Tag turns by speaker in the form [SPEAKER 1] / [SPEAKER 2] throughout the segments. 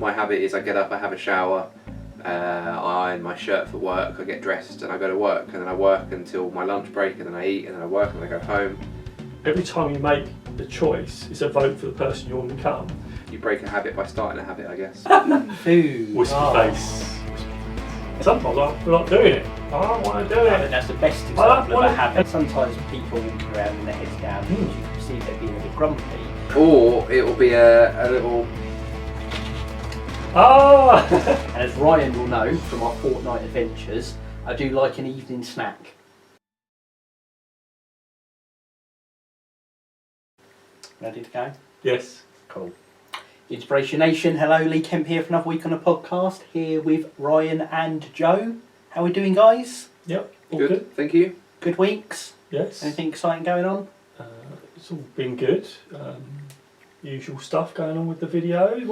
[SPEAKER 1] my habit is I get up, I have a shower, I iron my shirt for work, I get dressed and I go to work, and then I work until my lunch break, and then I eat, and then I work, and then I go home.
[SPEAKER 2] Every time you make the choice, it's a vote for the person you want to become.
[SPEAKER 1] You break a habit by starting a habit, I guess.
[SPEAKER 3] Food.
[SPEAKER 2] Whiskey face. Sometimes I feel like doing it. I don't want to do
[SPEAKER 3] I think
[SPEAKER 2] it.
[SPEAKER 3] that's the best example of a habit. Sometimes people walking around with their heads down, you can see they're being a bit grumpy.
[SPEAKER 1] Or it will be a little...
[SPEAKER 2] Ah!
[SPEAKER 3] And as Ryan will know from our fortnight adventures, I do like an evening snack. Ready to go?
[SPEAKER 2] Yes.
[SPEAKER 3] Cool. Inspiration Nation, hello, Lee Kemp here for another week on the podcast, here with Ryan and Joe. How are we doing, guys?
[SPEAKER 2] Yep. All good.
[SPEAKER 1] Thank you.
[SPEAKER 3] Good weeks?
[SPEAKER 2] Yes.
[SPEAKER 3] Anything exciting going on?
[SPEAKER 2] It's all been good. Usual stuff going on with the videos.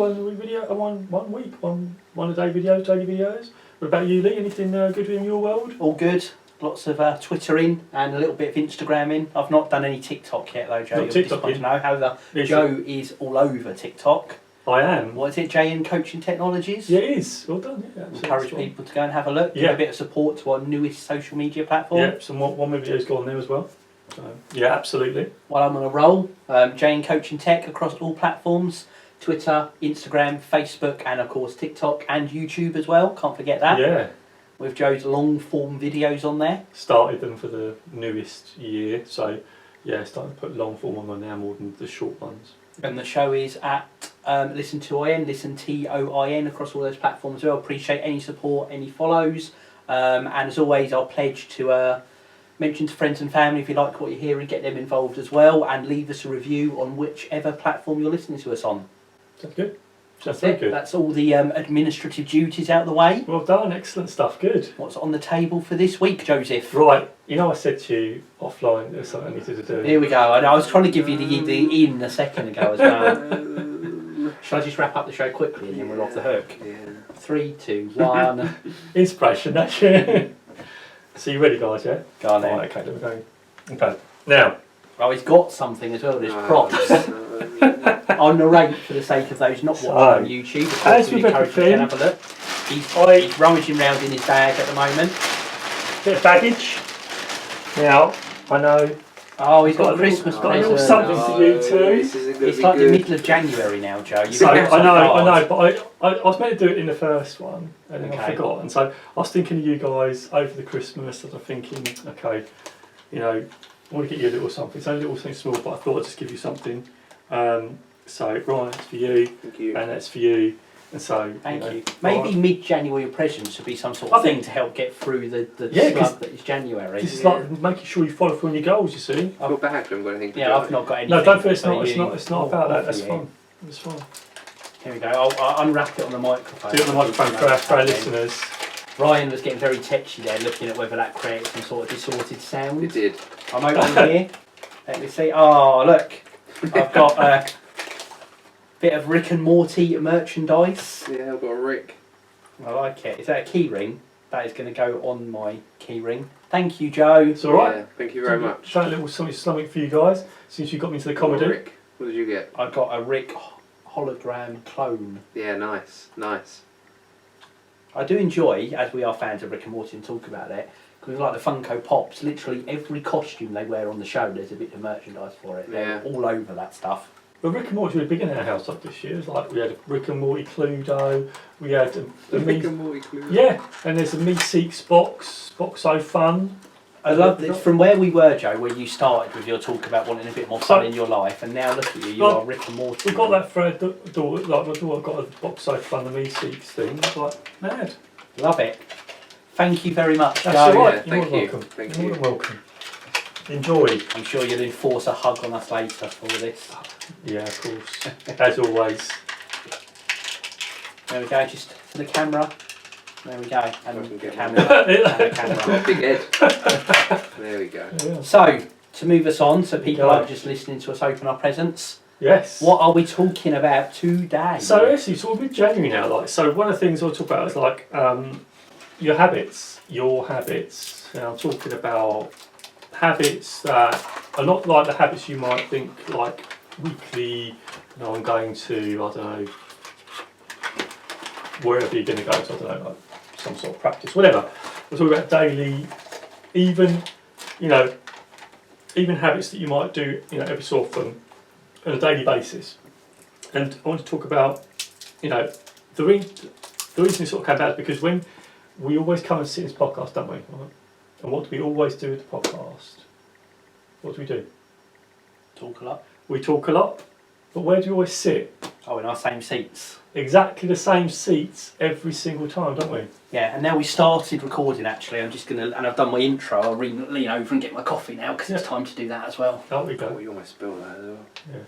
[SPEAKER 2] One a day videos, daily videos. What about you, Lee? Anything good in your world?
[SPEAKER 3] All good. Lots of Twittering and a little bit of Instagramming. I've not done any TikTok yet though, Joe.
[SPEAKER 2] Not
[SPEAKER 3] You're
[SPEAKER 2] TikTok
[SPEAKER 3] to know. However, Joe is all over TikTok.
[SPEAKER 2] I am.
[SPEAKER 3] What is it, JN Coaching Technologies?
[SPEAKER 2] Yeah, it is. Well done. Yeah,
[SPEAKER 3] encourage people to go and have a look. Give a bit of support to our newest social media platform.
[SPEAKER 2] Yeah, some one video's gone there as well. So, yeah, absolutely.
[SPEAKER 3] While I'm on a roll, JN Coaching Tech across all platforms. Twitter, Instagram, Facebook, and of course TikTok and YouTube as well. Can't forget that.
[SPEAKER 2] Yeah.
[SPEAKER 3] With Joe's long form videos on there.
[SPEAKER 2] Started them for the newest year, so yeah, starting to put long form on there now more than the short ones.
[SPEAKER 3] And the show is at Listen to IN, Listen TOIN across all those platforms as well. Appreciate any support, any follows, and as always, I'll pledge to mention to friends and family if you like what you hear and get them involved as well, and leave us a review on whichever platform you're listening to us on.
[SPEAKER 2] Sounds good.
[SPEAKER 3] That's it.
[SPEAKER 2] Good.
[SPEAKER 3] That's all the administrative duties out of the way.
[SPEAKER 2] Well done, excellent stuff, good.
[SPEAKER 3] What's on the table for this week, Joseph?
[SPEAKER 2] Right, you know I said to you offline there's something I needed to do.
[SPEAKER 3] Here we go. I was trying to give you the in a second ago as well. Shall I just wrap up the show quickly and then we're off the hook?
[SPEAKER 1] Yeah.
[SPEAKER 3] 3, 2, 1.
[SPEAKER 2] InspirationNation. So you ready, guys, yeah?
[SPEAKER 3] Go on then.
[SPEAKER 2] Right, okay, there we go. Okay, now.
[SPEAKER 3] Oh, he's got something as well, there's props. I'll narrate for the sake of those not watching on YouTube.
[SPEAKER 2] As
[SPEAKER 3] we
[SPEAKER 2] with
[SPEAKER 3] encourage you to have a look. He's rummaging around in his bag at the moment.
[SPEAKER 2] Bit of baggage. Now, I know.
[SPEAKER 3] Oh, he's got a Christmas present.
[SPEAKER 2] Something for you too.
[SPEAKER 3] It's like the middle of January now, Joe.
[SPEAKER 2] So, I know, but I was meant to do it in the first one, and then I forgot. And so I was thinking of you guys over the Christmas, and I'm thinking, okay, you know, I want to get you a little something. It's only a little thing small, but I thought I'd just give you something. So, Ryan, it's for you.
[SPEAKER 1] Thank you.
[SPEAKER 2] And that's for you. And so,
[SPEAKER 3] thank you. Maybe mid-January presents should be some sort of thing to help get through the slug that is January.
[SPEAKER 2] This is like making sure you follow through on your goals, you see.
[SPEAKER 1] I've got back, I haven't got anything to do.
[SPEAKER 3] I've not got anything.
[SPEAKER 2] No, don't feel it's not about that, that's fine. It's fine.
[SPEAKER 3] Here we go, I'll unwrap it on the microphone.
[SPEAKER 2] Do it on the microphone for our listeners.
[SPEAKER 3] Ryan was getting very tetchy there, looking at whether that created some sort of distorted sound.
[SPEAKER 1] It did.
[SPEAKER 3] I'm opening here. Let me see. Oh, look. I've got a bit of Rick and Morty merchandise.
[SPEAKER 1] Yeah, I've got a Rick.
[SPEAKER 3] I like it. Is that a key ring? That is going to go on my key ring. Thank you, Joe.
[SPEAKER 2] It's alright.
[SPEAKER 1] Yeah, thank you very much.
[SPEAKER 2] Try a little something for you guys, since you got me to the comedy.
[SPEAKER 1] Rick. What did you get?
[SPEAKER 3] I got a Rick hologram clone.
[SPEAKER 1] Yeah, nice.
[SPEAKER 3] I do enjoy, as we are fans of Rick and Morty and talk about it, because like the Funko Pops, literally every costume they wear on the show, there's a bit of merchandise for it. They're all over that stuff.
[SPEAKER 2] Well, Rick and Morty were big in our house like this year. It was like we had a Rick and Morty Cluedo, we had a
[SPEAKER 1] Rick and Morty Cluedo.
[SPEAKER 2] Yeah, and there's a Me Seeks box so fun.
[SPEAKER 3] I love this. From where we were, Joe, where you started with your talk about wanting a bit more fun in your life, and now look at you, you are Rick and Morty.
[SPEAKER 2] We got that for our daughter, like my daughter got a box so fun, the Me Seeks thing. It's like, mad.
[SPEAKER 3] Love it. Thank you very much, Joe.
[SPEAKER 2] That's all right.
[SPEAKER 1] Yeah,
[SPEAKER 2] You're welcome.
[SPEAKER 1] Thank
[SPEAKER 2] You're
[SPEAKER 1] you.
[SPEAKER 2] welcome. Enjoy.
[SPEAKER 3] I'm sure you'll enforce a hug on us later for all this.
[SPEAKER 2] Yeah, of course. As always.
[SPEAKER 3] There we go, just for the camera. There we go. And the camera. And the camera.
[SPEAKER 1] Big head. There we go.
[SPEAKER 2] Yeah.
[SPEAKER 3] So, to move us on, so people aren't just listening to us open our presents.
[SPEAKER 2] Yes.
[SPEAKER 3] What are we talking about today?
[SPEAKER 2] So actually, it's all mid-January now. Like, so one of the things I'll talk about is like your habits. Now I'm talking about habits that are not like the habits you might think like weekly. I'm going to, I don't know, wherever you're going to go. So I don't know, like some sort of practice, whatever. We're talking about daily, even habits that you might do, every so often on a daily basis. And I want to talk about, the reason it sort of came about is because when we always come and sit in this podcast, don't we? Right? And what do we always do with the podcast? What do we do?
[SPEAKER 3] Talk a lot.
[SPEAKER 2] We talk a lot, but where do we always sit?
[SPEAKER 3] Oh, in our same seats.
[SPEAKER 2] Exactly the same seats every single time, don't we?
[SPEAKER 3] Yeah, and now we started recording actually. I'm just going to, and I've done my intro, I'll lean over and get my coffee now because it's time to do that as well.
[SPEAKER 2] Oh, we go.
[SPEAKER 1] Oh, you almost spilled that as well.
[SPEAKER 2] Yeah.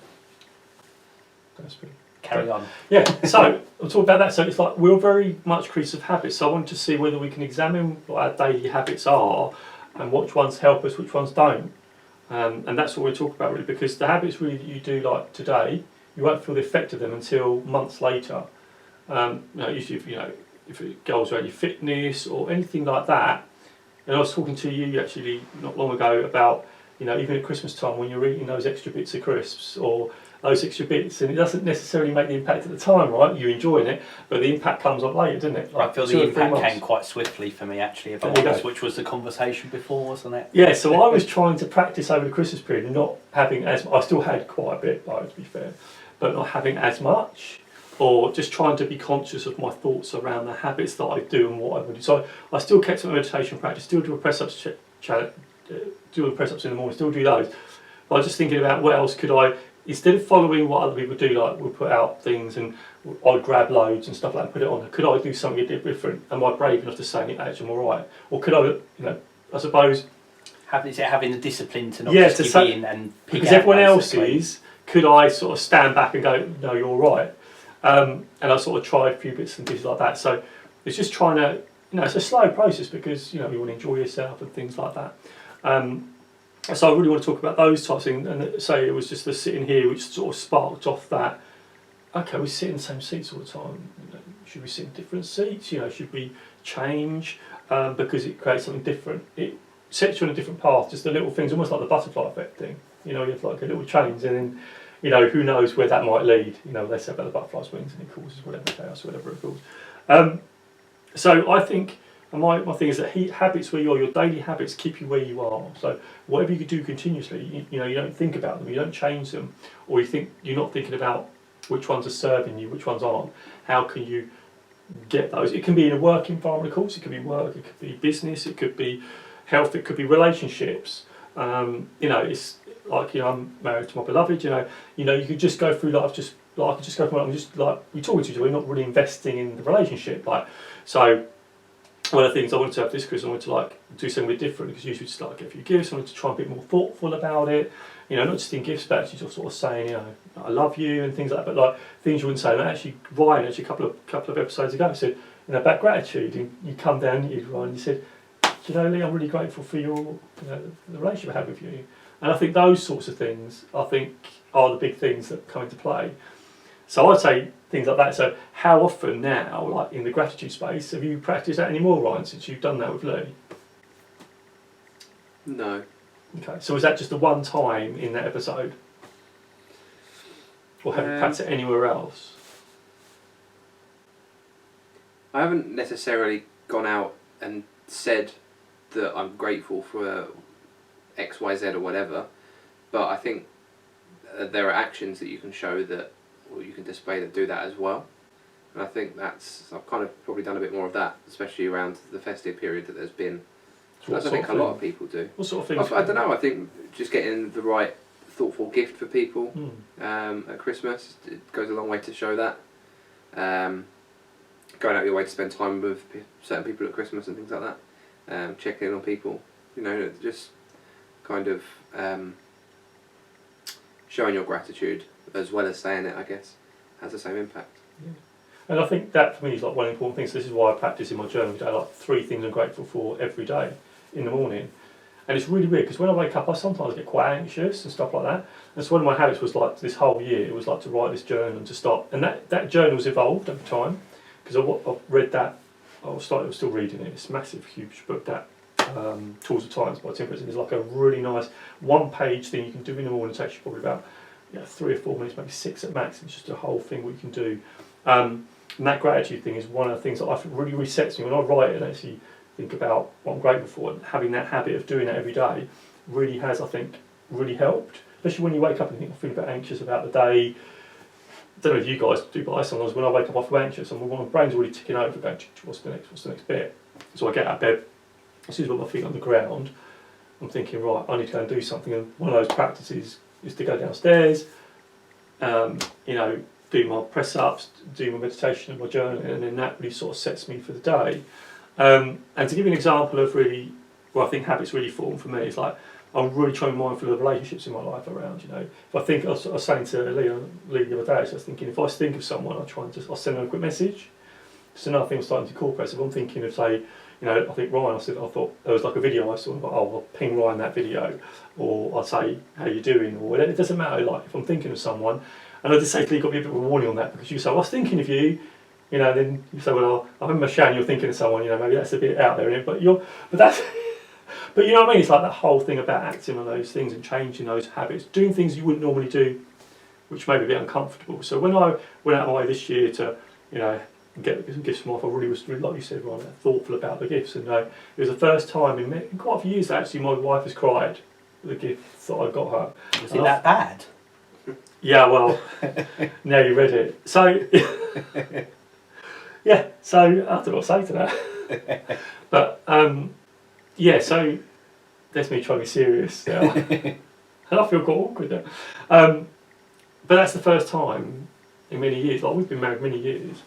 [SPEAKER 2] Don't spill.
[SPEAKER 3] Carry on.
[SPEAKER 2] Yeah, so we'll talk about that. So it's like we're very much creatures of habits. So I wanted to see whether we can examine what our daily habits are and which ones help us, which ones don't. And that's what we're talking about really, because the habits really that you do like today, you won't feel the effect of them until months later. Usually, if it goes around your fitness or anything like that. And I was talking to you actually not long ago about, even at Christmas time when you're eating those extra bits of crisps or those extra bits, and it doesn't necessarily make the impact at the time, right? You're enjoying it, but the impact comes up later, doesn't it?
[SPEAKER 3] I feel the impact came quite swiftly for me actually, if I'm honest, which was the conversation before, wasn't it?
[SPEAKER 2] Yeah, so I was trying to practice over the Christmas period, not having as I still had quite a bit, though, to be fair, but not having as much, or just trying to be conscious of my thoughts around the habits that I do and what I would do. So I still kept my meditation practice, still do a press-ups do the press-ups in the morning, still do those. But I was just thinking about what else could I, instead of following what other people do, like we'll put out things and I'd grab loads and stuff like that and put it on, could I do something a bit different? Am I brave enough to say, actually, I'm all right? Or could I, I suppose...
[SPEAKER 3] Having the discipline to not just give in and pick
[SPEAKER 2] because
[SPEAKER 3] out,
[SPEAKER 2] everyone else
[SPEAKER 3] basically.
[SPEAKER 2] is, could I sort of stand back and go, no, you're all right? And I sort of tried a few bits and pieces like that. So it's just trying to, it's a slow process because, you want to enjoy yourself and things like that. So I really want to talk about those types of things, and say it was just the sitting here which sort of sparked off that. Okay, we sit in the same seats all the time. Should we sit in different seats? Should we change because it creates something different? It sets you on a different path. Just the little things, almost like the butterfly effect thing. You have like a little change, and then who knows where that might lead. They say about the butterfly's wings, and it causes whatever chaos, whatever it calls. So I think. And my thing is that habits where you are, your daily habits keep you where you are. So whatever you do continuously, you don't think about them, you don't change them, or you're not thinking about which ones are serving you, which ones aren't. How can you get those? It can be in a work environment, of course. It could be work, it could be business, it could be health, it could be relationships. It's like I'm married to my beloved. You could just go through life I could just go through life. I'm just like we're talking to each other. We're not really investing in the relationship, so. One of the things I wanted to have this Christmas, I wanted to do something a bit different because usually just get a few gifts. I wanted to try and be more thoughtful about it. Not just in gifts, but actually just sort of saying, I love you and things like that. But things you wouldn't say. And actually, Ryan, a couple of episodes ago, said, about gratitude. And you come down, Ryan, you said, Lee, I'm really grateful for your, the relationship I have with you. And I think those sorts of things, are the big things that come into play. So I'd say things like that. So how often now, like in the gratitude space, have you practiced that anymore, Ryan, since you've done that with Lee?
[SPEAKER 1] No.
[SPEAKER 2] Okay, so was that just the one time in that episode? Or have you practiced it anywhere else?
[SPEAKER 1] I haven't necessarily gone out and said that I'm grateful for X, Y, Z or whatever, but I think there are actions that you can show that, or you can display that do that as well. And I think I've kind of probably done a bit more of that, especially around the festive period that there's been.
[SPEAKER 2] So
[SPEAKER 1] as I think a lot of people do.
[SPEAKER 2] What sort of things?
[SPEAKER 1] I don't know, I think just getting the right thoughtful gift for people at Christmas, it goes a long way to show that. Going out of your way to spend time with certain people at Christmas and things like that. Checking in on people, just kind of showing your gratitude as well as saying it, I guess, has the same impact.
[SPEAKER 2] Yeah. And I think that for me is one of the important things. This is why I practice in my journal today, 3 things I'm grateful for every day in the morning. And it's really weird because when I wake up, I sometimes get quite anxious and stuff like that. And so one of my habits was this whole year, it was to write this journal and to start. And that journal's evolved over time because I've read that. I'm still reading it. It's a massive, huge book, that Tools of Times by Tim Ferriss. It's like a really nice 1-page thing you can do in the morning. It takes you probably about 3 or 4 minutes, maybe 6 at max. It's just a whole thing what you can do. And that gratitude thing is one of the things that I think really resets me when I write and actually think about what I'm grateful for. And having that habit of doing that every day really has, I think, really helped. Especially when you wake up and think, I feel a bit anxious about the day. I don't know if you guys do, but I sometimes, when I wake up, I feel anxious and my brain's already ticking over, going, what's the next bit? So I get out of bed, as soon as I put my feet on the ground, I'm thinking, right, I need to go and do something. And one of those practices is to go downstairs, do my press-ups, do my meditation and my journaling, and then that really sort of sets me for the day. And to give you an example of really, where I think habits really form for me, is like, I'm really trying to be mindful of the relationships in my life around, If I think, I was saying to Lee the other day, so I was thinking, if I think of someone, I'll send them a quick message. It's another thing I'm starting to incorporate. So if I'm thinking of, say, I think Ryan, I thought there was like a video I saw, I'll ping Ryan that video, or I'll say, how you doing, or whatever. It doesn't matter, like, if I'm thinking of someone, and I just say to Lee, got to be a bit of a warning on that, because you say, I was thinking of you, then you say, well, I remember Shan, you're thinking of someone, maybe that's a bit out there, but that's, but you know what I mean, it's like that whole thing about acting on those things and changing those habits, doing things you wouldn't normally do, which may be a bit uncomfortable. So when I went out of my way this year to, get some gifts from my wife, I really was, like you said, Ryan, thoughtful about the gifts, and it was the first time in quite a few years that actually my wife has cried with the gifts that I got her.
[SPEAKER 3] Was it that bad?
[SPEAKER 2] Yeah, well, now you read it. So, yeah, so I don't know what to say to that. But, so that's me trying to be serious now. And I feel quite awkward now. But that's the first time in many years, like we've been married many years,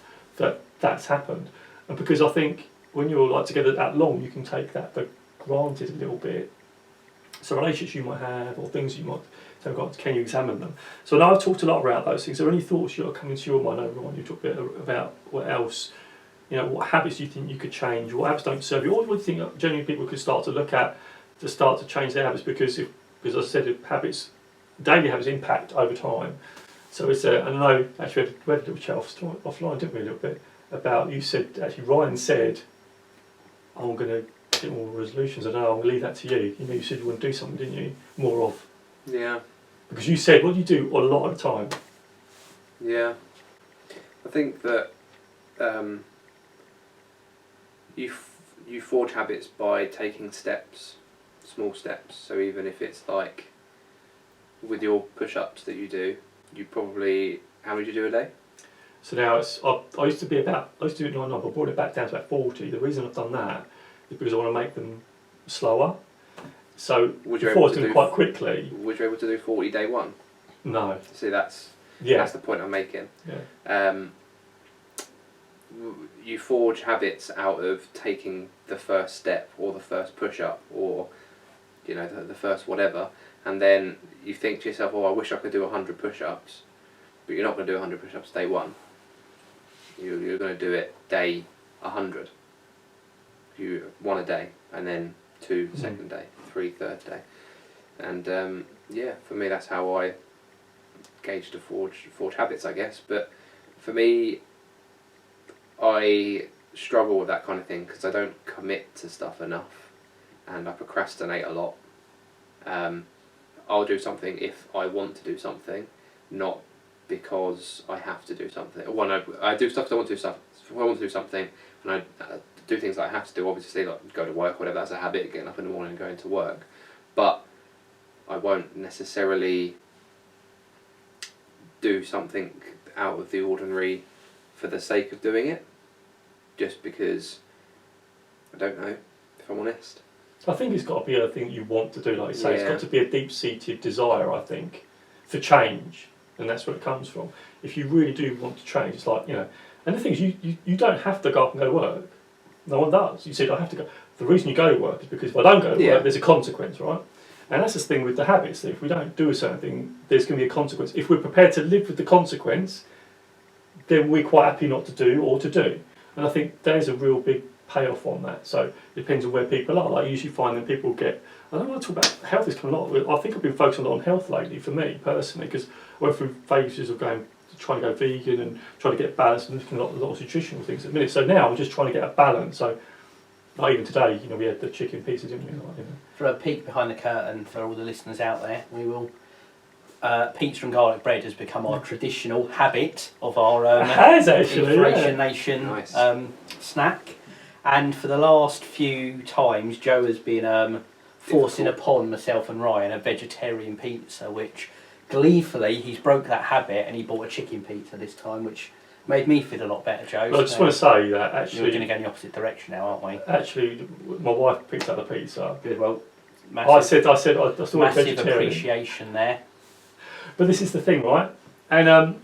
[SPEAKER 2] that's happened. And because I think when you're like together that long, you can take that for granted a little bit. So relationships you might have, or things you might take for granted, can you examine them? So now I've talked a lot about those things. Are there any thoughts you're coming to your mind over on? You talked a bit about what else, what habits do you think you could change? What habits don't serve you? Or what do you think generally people could start to look at to start to change their habits? Because as I said, daily habits impact over time. So it's and I know actually we had a little chat offline, didn't we, a little bit about, you said, actually Ryan said, I'm going to get more resolutions. I know I'm going to leave that to you. You said you want to do something, didn't you? More of.
[SPEAKER 1] Yeah.
[SPEAKER 2] Because you said, what do you do a lot of the time?
[SPEAKER 1] Yeah. I think that you forge habits by taking steps, small steps. So even if it's like with your push-ups that you do, you probably, how many do you do a day?
[SPEAKER 2] So now I used to do it 99, but I brought it back down to about 40. The reason I've done that is because I want to make them slower. So before I was doing it quite quickly.
[SPEAKER 1] Was you able to do 40 day one?
[SPEAKER 2] No.
[SPEAKER 1] See, that's the point I'm making.
[SPEAKER 2] Yeah.
[SPEAKER 1] You forge habits out of taking the first step or the first push-up or the first whatever, and then you think to yourself, I wish I could do 100 push-ups, but you're not going to do 100 push-ups day one. You're going to do it day 100. You 1 a day, and then 2 the second day, 3 third day, and for me that's how I gauge to forge habits, I guess. But for me, I struggle with that kind of thing because I don't commit to stuff enough, and I procrastinate a lot. I'll do something if I want to do something, not because I have to do something. When I do stuff, I want to do stuff. If I want to do something, and I do things that I have to do, obviously, like go to work, whatever. That's a habit, getting up in the morning and going to work. But I won't necessarily do something out of the ordinary for the sake of doing it, just because I don't know, if I'm honest.
[SPEAKER 2] I think it's got to be a thing you want to do, like you say. It's got to be a deep-seated desire, I think, for change, and that's where it comes from. If you really do want to change, it's like, and the thing is, you don't have to go up and go to work. No one does. You said, I have to go. The reason you go to work is because if I don't go to work, there's a consequence, right? And that's the thing with the habits, that if we don't do a certain thing, there's going to be a consequence. If we're prepared to live with the consequence, then we're quite happy not to do or to do. And I think there's a real big payoff on that. So it depends on where people are. Like, I usually find that people get, I don't want to talk about health, is coming a lot. I think I've been focusing a lot on health lately, for me personally, because I went through phases of trying to go vegan and trying to get balance and looking at a lot of nutritional things at the minute. So now I'm just trying to get a balance. So like even today, we had the chicken pizza, didn't we?
[SPEAKER 3] For a peek behind the curtain for all the listeners out there, we will pizza and garlic bread has become our traditional habit of our
[SPEAKER 2] It has actually,
[SPEAKER 3] InspirationNation
[SPEAKER 1] Nice.
[SPEAKER 3] snack. And for the last few times, Joe has been forcing upon myself and Ryan a vegetarian pizza, which gleefully he's broke that habit and he bought a chicken pizza this time, which made me feel a lot better, Joe.
[SPEAKER 2] Well, I just want to say that actually...
[SPEAKER 3] We're going to go in the opposite direction now, aren't we?
[SPEAKER 2] Actually, my wife picked up the pizza.
[SPEAKER 3] Good, well,
[SPEAKER 2] I said I still went
[SPEAKER 3] massive
[SPEAKER 2] vegetarian.
[SPEAKER 3] appreciation there.
[SPEAKER 2] But this is the thing, right? And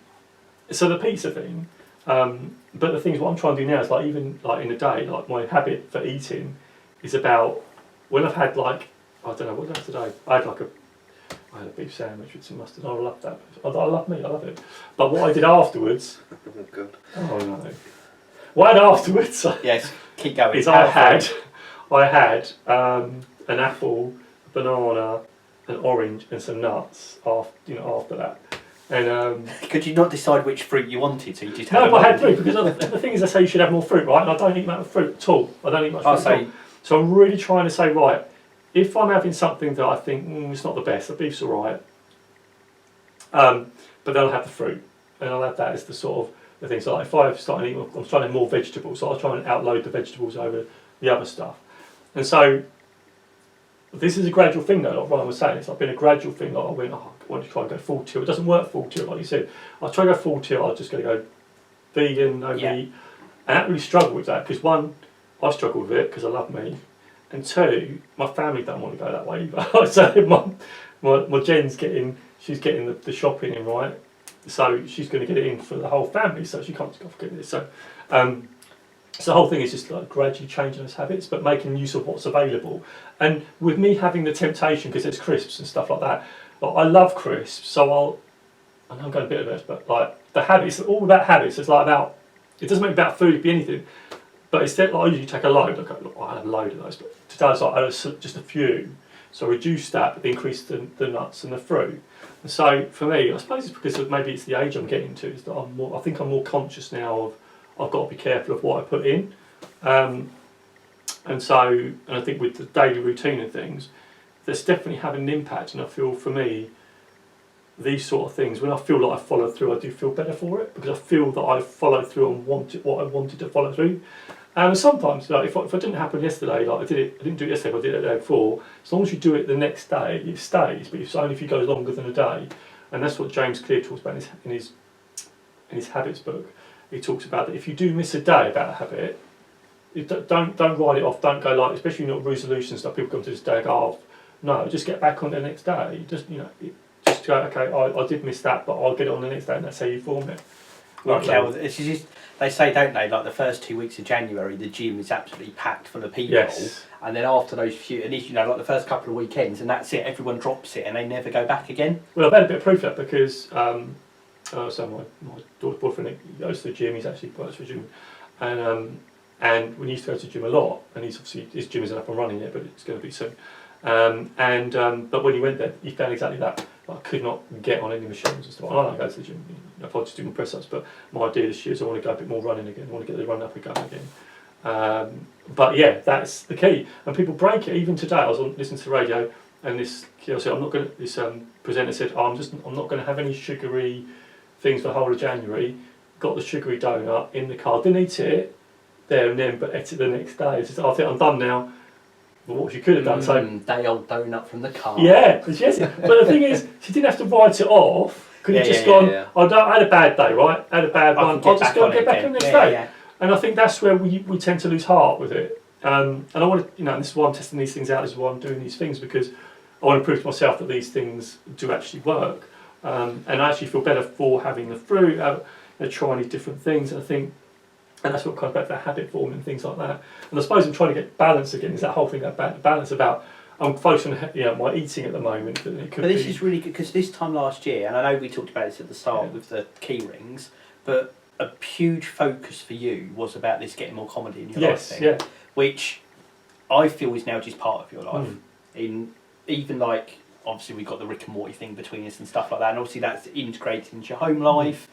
[SPEAKER 2] so the pizza thing, but the thing is what I'm trying to do now is like even like in the day, like my habit for eating is about when I've had like, I don't know, what did I have today? I had a beef sandwich with some mustard. I love that. I love meat, I love it. But what I did afterwards...
[SPEAKER 1] Oh, God.
[SPEAKER 2] Oh, no. What I did afterwards...
[SPEAKER 3] Yes, keep going.
[SPEAKER 2] Is I had an apple, a banana, an orange and some nuts after that. And
[SPEAKER 3] could you not decide which fruit you wanted, so you just had
[SPEAKER 2] no, but I had fruit because the thing is, I say you should have more fruit, right? And I don't eat much fruit at all. I don't eat much fruit at all. So I'm really trying to say, right, if I'm having something that I think it's not the best, the beef's all right, but then I'll have the fruit, and I'll have that as the sort of the thing. So like if I start eating, I'm trying to have more vegetables, so I'll try and outload the vegetables over the other stuff. And so this is a gradual thing though, like Ryan was saying, it's like been a gradual thing. Like I want to try and go full tilt. It doesn't work full tilt, like you said. I try to go full tilt, I'm just going to go vegan, no meat. And I really struggle with that because one, I struggle with it because I love meat. And two, my family don't want to go that way either. So my Jen's she's getting the shopping in, right? So she's going to get it in for the whole family, so she can't just go forget this. So the whole thing is just like gradually changing those habits, but making use of what's available. And with me having the temptation, because there's crisps and stuff like that, like I love crisps, so I know I'm going a bit of this, but like the habits, all about habits, it's like about, it doesn't make about food, it could be anything. But instead, like I usually take a load, I had a load of those, but today I was like, I had just a few. So I reduced that, but increased the nuts and the fruit. And so for me, I suppose it's because maybe it's the age I'm getting to, is that I think I'm more conscious now of, I've got to be careful of what I put in. And I think with the daily routine of things, that's definitely having an impact. And I feel for me, these sort of things, when I feel like I followed through, I do feel better for it, because I feel that I followed through and wanted what I wanted to follow through. And sometimes, like if it didn't happen yesterday, like I didn't do it yesterday, but I did it the day before. As long as you do it the next day, it stays. But it's only if you go longer than a day, and that's what James Clear talks about in his habits book. He talks about that if you do miss a day about a habit, don't write it off. Don't go like, especially not resolution stuff. People come to this day and go, oh, no, just get back on the next day. Just just go, okay, I did miss that, but I'll get it on the next day, and that's how you form it.
[SPEAKER 3] They say, don't they, like the first 2 weeks of January, the gym is absolutely packed full of people.
[SPEAKER 2] Yes.
[SPEAKER 3] And then after those few, at least, like the first couple of weekends, and that's it, everyone drops it and they never go back again.
[SPEAKER 2] Well, I've had a bit of proof of that because so my daughter's boyfriend, he goes to the gym, he's actually works for a gym. And we used to go to the gym a lot, and his gym isn't up and running yet, but it's going to be soon. But when he went there, he found exactly that. I could not get on any machines and stuff. I don't go to the gym, if I just do my press ups, but my idea this year is I want to go a bit more running again. I want to get the run up and going again. But yeah, that's the key. And people break it. Even today, I was listening to the radio, and this presenter said, I'm not going to have any sugary things for the whole of January. Got the sugary donut in the car, didn't eat it there and then, but ate it the next day. Just, I think I'm done now. But what she could have done, so
[SPEAKER 3] day old donut from the car.
[SPEAKER 2] Yeah, yes. But the thing is, she didn't have to write it off. Could have just gone, I had a bad day, right? I had a bad one. I'll just go and get back on the next day. Yeah. And I think that's where we tend to lose heart with it. And I want to, this is why I'm testing these things out. This is why I'm doing these things, because I want to prove to myself that these things do actually work. And I actually feel better for having the fruit, trying these different things. And I think, and that's what comes back to that habit forming and things like that. And I suppose I'm trying to get balance again. Is that whole thing about balance about I'm focusing on my eating at the moment. But
[SPEAKER 3] this is really good, because this time last year, and I know we talked about this at the start with the key rings, but a huge focus for you was about this getting more comedy in your life thing, which I feel is now just part of your life. In even like, obviously we've got the Rick and Morty thing between us and stuff like that, and obviously that's integrated into your home life,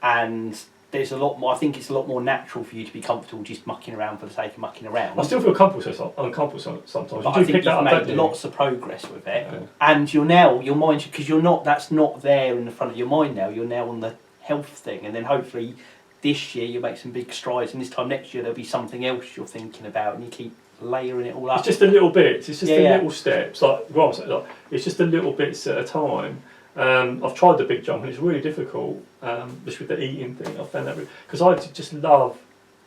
[SPEAKER 3] and there's a lot more. I think it's a lot more natural for you to be comfortable just mucking around for the sake of mucking around.
[SPEAKER 2] I still feel uncomfortable sometimes.
[SPEAKER 3] But I think you've made lots of progress with it, and your mind, because that's not there in the front of your mind now. You're now on the health thing, and then hopefully this year you'll make some big strides, and this time next year there'll be something else you're thinking about, and you keep layering it all up.
[SPEAKER 2] It's just a little bits. It's just little steps. It's just a little bits at a time. I've tried the big jump and it's really difficult, just with the eating thing. I found that because I just love,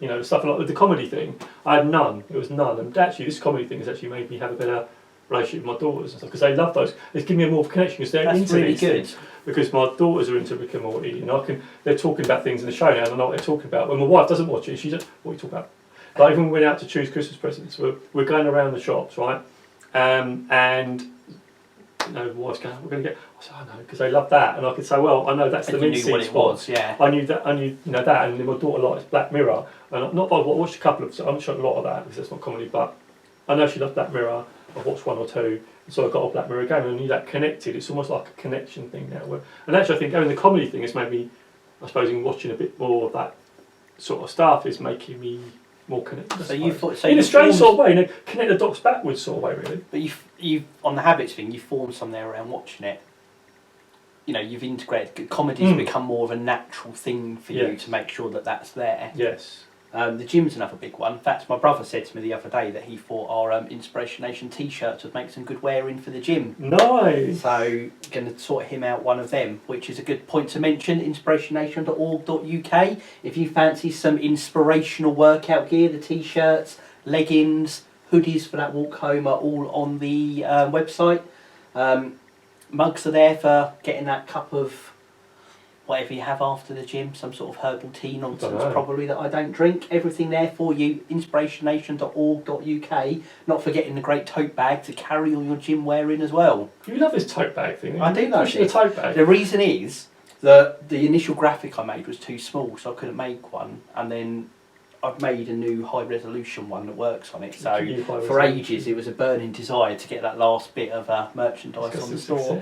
[SPEAKER 2] the stuff like the comedy thing. I had none. It was none, and actually this comedy thing has actually made me have a better relationship with my daughters and stuff because they love those. It's given me a more of a connection because they're into
[SPEAKER 3] really
[SPEAKER 2] these
[SPEAKER 3] good.
[SPEAKER 2] things. Because my daughters are into Rick and Morty, and they're talking about things in the show now, and I know what they're talking about. When my wife doesn't watch it, she's like, "What are you talking about?" Like even when we went out to choose Christmas presents, we're going around the shops, right? And my wife's going, "We're going to get." I said, "I know," because they love that, and I could say, "Well, I know that's the mid-seat spot."
[SPEAKER 3] Yeah.
[SPEAKER 2] I knew that, that, and then my daughter likes Black Mirror, and not that I watched a couple of, so I'm not sure a lot of that because that's not comedy, but I know she loves Black Mirror. I've watched one or two, so I got a Black Mirror game, and I knew that connected. It's almost like a connection thing now. And actually, I think having the comedy thing has made me, I suppose, in watching a bit more of that sort of stuff, is making me more connected. So in a strange sort of way, connect the dots backwards sort of way, really.
[SPEAKER 3] But you on the habits thing, you formed something there around watching it. You've integrated comedy's become more of a natural thing for you to make sure that that's there.
[SPEAKER 2] Yes.
[SPEAKER 3] The gym's another big one. In fact, my brother said to me the other day that he thought our InspirationNation t-shirts would make some good wearing for the gym.
[SPEAKER 2] Nice!
[SPEAKER 3] So, going to sort him out one of them, which is a good point to mention, inspirationnation.org.uk. If you fancy some inspirational workout gear, the t-shirts, leggings, hoodies for that walk home are all on the website. Mugs are there for getting that cup of whatever you have after the gym, some sort of herbal tea nonsense probably that I don't drink. Everything there for you, inspirationnation.org.uk. Not forgetting the great tote bag to carry all your gym wear in as well.
[SPEAKER 2] You love this tote bag thing.
[SPEAKER 3] I do love
[SPEAKER 2] the tote bag.
[SPEAKER 3] The reason is that the initial graphic I made was too small, so I couldn't make one, and then I've made a new high resolution one that works on it. So for ages it was a burning desire to get that last bit of merchandise on the store.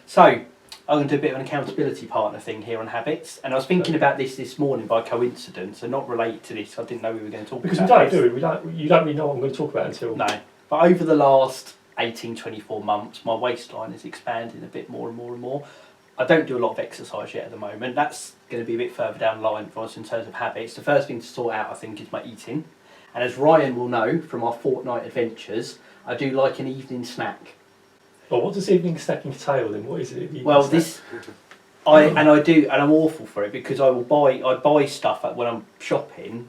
[SPEAKER 3] So I'm going to do a bit of an accountability partner thing here on habits, and I was thinking about this morning by coincidence, and not related to this. I didn't know we were going to talk
[SPEAKER 2] because
[SPEAKER 3] about
[SPEAKER 2] we you don't really know what I'm going to talk about until
[SPEAKER 3] But over the last 18-24 months, my waistline is expanding a bit more and more and more. I don't do a lot of exercise yet at the moment. That's going to be a bit further down the line for us in terms of habits. The first thing to sort out, I think, is my eating. And as Ryan will know from our fortnight adventures, I do like an evening snack.
[SPEAKER 2] Well, what does evening snack entail then? What is it?
[SPEAKER 3] I'm awful for it because I buy stuff when I'm shopping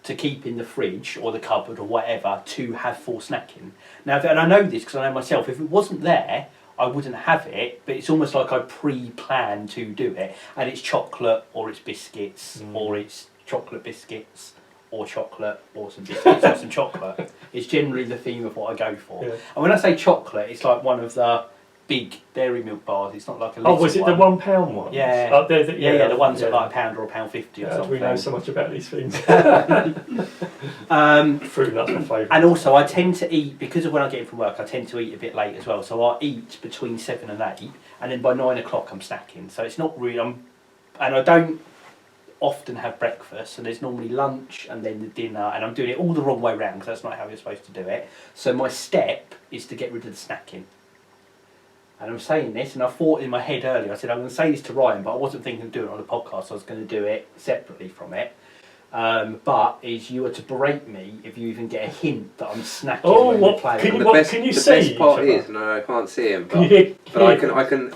[SPEAKER 3] to keep in the fridge or the cupboard or whatever to have for snacking. Now, and I know this because I know myself, if it wasn't there, I wouldn't have it, but it's almost like I pre-plan to do it. And it's chocolate or it's biscuits or it's chocolate biscuits or chocolate or some biscuits or some chocolate. It's generally the theme of what I go for. Yeah. And when I say chocolate, it's like one of the big Dairy Milk bars. It's not like a little one.
[SPEAKER 2] Oh, was it the £1 one?
[SPEAKER 3] Yeah. The ones that are like £1 or £1.50 or something.
[SPEAKER 2] We know so much about these things. Fruit and nuts are my favourite.
[SPEAKER 3] And also I tend to eat, because of when I get in from work, I tend to eat a bit late as well. So I eat between 7 and 8, and then by 9 o'clock I'm snacking. So it's not really, and I don't often have breakfast, and there's normally lunch and then the dinner, and I'm doing it all the wrong way round because that's not how you're supposed to do it. So my step is to get rid of the snacking. And I'm saying this, and I thought in my head earlier, I said I'm going to say this to Ryan, but I wasn't thinking of doing it on the podcast, so I was going to do it separately from it. But you are to berate me if you even get a hint that I'm snacking when we're playing.
[SPEAKER 1] The best part is, no, I can't see him, but I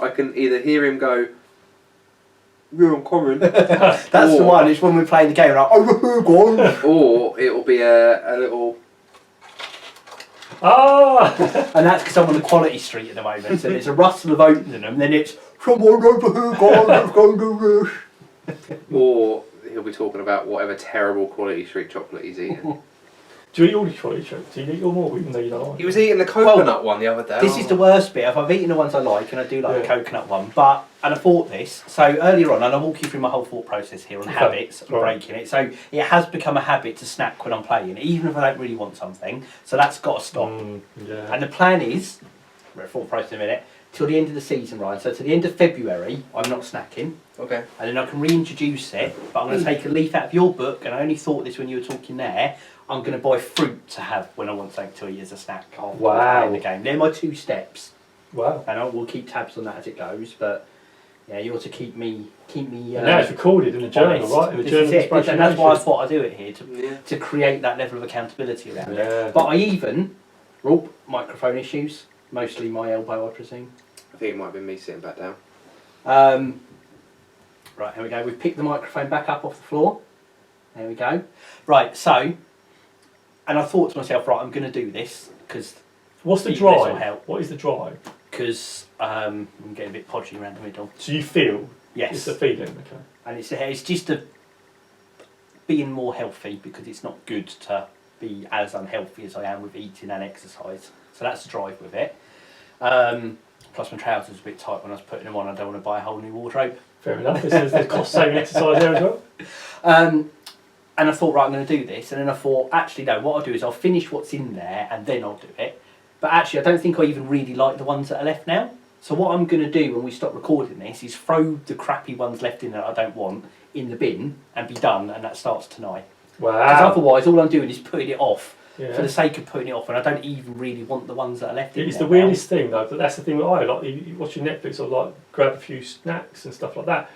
[SPEAKER 1] can either hear him go, "Yeah, I'm coming."
[SPEAKER 3] That's the one. It's when we're playing the game, like, "Oh, go on."
[SPEAKER 1] Or it'll be a little.
[SPEAKER 3] And that's because I'm on the Quality Street at the moment, so there's a rustle of opening them, and then it's "Someone over here, go on, let's go and do this."
[SPEAKER 1] Or he'll be talking about whatever terrible Quality Street chocolate he's eating.
[SPEAKER 2] Do you eat all the Quality Street? Do you eat all more even though you don't like?
[SPEAKER 1] He was eating the coconut one the other day.
[SPEAKER 3] This is the worst bit. If I've eaten the ones I like, and I do like the coconut one, and I thought this, so earlier on, and I'll walk you through my whole thought process here on habits and breaking it. So it has become a habit to snack when I'm playing, even if I don't really want something. So that's got to stop. And the plan is, we're at thought process in a minute, till the end of the season, right? So to the end of February, I'm not snacking.
[SPEAKER 1] Okay.
[SPEAKER 3] And then I can reintroduce it, but I'm going to take a leaf out of your book, and I only thought this when you were talking there. I'm going to buy fruit to have when I want something to eat as a snack after playing the game. They're my 2 steps.
[SPEAKER 2] Wow.
[SPEAKER 3] And we'll keep tabs on that as it goes, but yeah, you ought to keep me.
[SPEAKER 2] And now it's recorded in the journal, right? In the journal of InspirationNation.
[SPEAKER 3] And that's why I thought I'd do it here to create that level of accountability around it. But I even, microphone issues, mostly my elbow, I presume.
[SPEAKER 1] I think it might have been me sitting back down.
[SPEAKER 3] Right, here we go. We've picked the microphone back up off the floor. There we go. Right, so, and I thought to myself, right, I'm going to do this because.
[SPEAKER 2] What's the drive? What is the drive?
[SPEAKER 3] Because I'm getting a bit podgy around the middle.
[SPEAKER 2] So you feel?
[SPEAKER 3] Yes.
[SPEAKER 2] It's a feeling, okay.
[SPEAKER 3] And it's just being more healthy, because it's not good to be as unhealthy as I am with eating and exercise. So that's the drive with it. Plus my trousers are a bit tight when I was putting them on. I don't want to buy a whole new wardrobe.
[SPEAKER 2] Fair enough. There's cost-saving exercise there as well.
[SPEAKER 3] And I thought, right, I'm going to do this. And then I thought, actually, no, what I'll do is I'll finish what's in there and then I'll do it. But actually, I don't think I even really like the ones that are left now. So what I'm going to do when we stop recording this is throw the crappy ones left in that I don't want in the bin and be done, and that starts tonight.
[SPEAKER 2] Wow.
[SPEAKER 3] Because otherwise, all I'm doing is putting it off for the sake of putting it off, and I don't even really want the ones that are left in there.
[SPEAKER 2] It's the weirdest thing, though, but that's the thing that I like. You watching Netflix, I like grab a few snacks and stuff like that.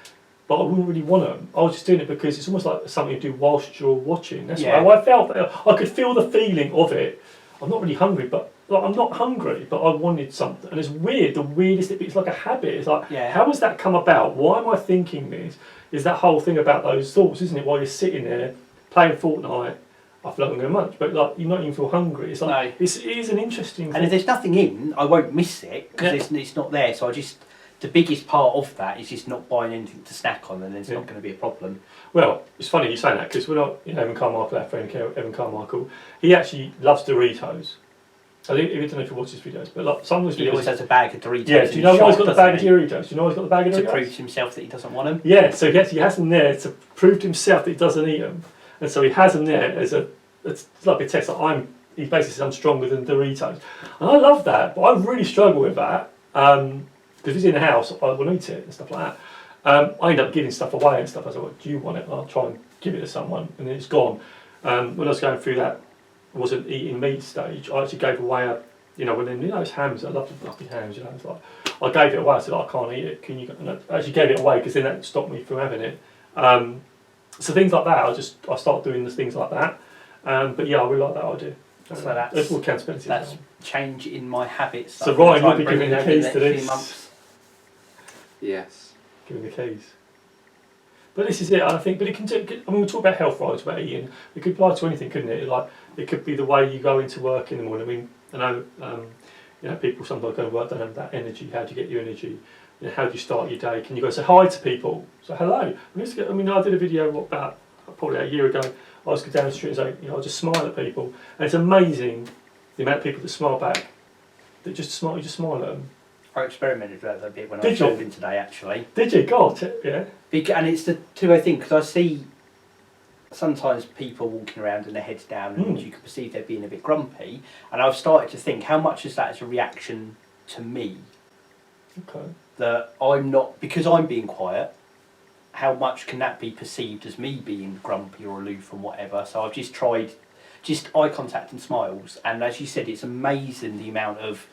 [SPEAKER 2] But I wouldn't really want them. I was just doing it because it's almost like something you do whilst you're watching. That's how I felt. I could feel the feeling of it. I'm not really hungry, but I'm not hungry, but I wanted something. And it's weird, the weirdest, it's like a habit. It's like, how has that come about? Why am I thinking this? Is that whole thing about those thoughts, isn't it? While you're sitting there playing Fortnite, I feel like I'm going to munch, but like you not even feel hungry. It's like it is an interesting thing.
[SPEAKER 3] And if there's nothing in, I won't miss it because it's not there. So the biggest part of that is just not buying anything to snack on, and then it's not going to be a problem.
[SPEAKER 2] Well, it's funny you saying that, because we're not, Evan Carmichael, our friend Evan Carmichael, he actually loves Doritos. I don't know if you watch his videos, but like some of his videos.
[SPEAKER 3] He always has a bag of Doritos.
[SPEAKER 2] Yeah, do you know why he's got the bag of Doritos? Do you know why he's got the bag of Doritos?
[SPEAKER 3] To prove to himself that he doesn't want them.
[SPEAKER 2] Yeah, so he has them there to prove to himself that he doesn't eat them, and so he has them there as it's like a test that he basically says I'm stronger than Doritos, and I love that, but I really struggle with that because he's in the house, I want to eat it and stuff like that. I end up giving stuff away and stuff. I said, well, do you want it? I'll try and give it to someone, and then it's gone. When I was going through that wasn't eating meat stage, I actually gave away it's hams. I love the fluffy hams. It's like I gave it away. I said, I can't eat it. Can you? And I actually gave it away because then that stopped me from having it. So things like that, I start doing the things like that. But yeah, I really like that idea.
[SPEAKER 3] So that's
[SPEAKER 2] more accountability.
[SPEAKER 3] That's change in my habits.
[SPEAKER 2] So Ryan, you'll be giving the keys to this.
[SPEAKER 1] Yes.
[SPEAKER 2] Giving the keys. But this is it, I think. But it can do. I mean, we talk about health, right? About eating. It could apply to anything, couldn't it? Like it could be the way you go into work in the morning. I mean, I know, people sometimes go to work don't have that energy. How do you get your energy? How do you start your day? Can you go say hi to people? So hello. I did a video about probably a year ago. I was going down the street and say, I just smile at people, and it's amazing the amount of people that smile back. That just smile. You just smile at them.
[SPEAKER 3] I experimented with that a bit when I was shopping today, actually.
[SPEAKER 2] Did you? God, yeah.
[SPEAKER 3] And it's the two-way thing, because I see sometimes people walking around and their heads down, and you can perceive they're being a bit grumpy. And I've started to think, how much is that as a reaction to me?
[SPEAKER 2] Okay.
[SPEAKER 3] That I'm not, because I'm being quiet, how much can that be perceived as me being grumpy or aloof and whatever? So I've just tried eye contact and smiles, and as you said, it's amazing the amount of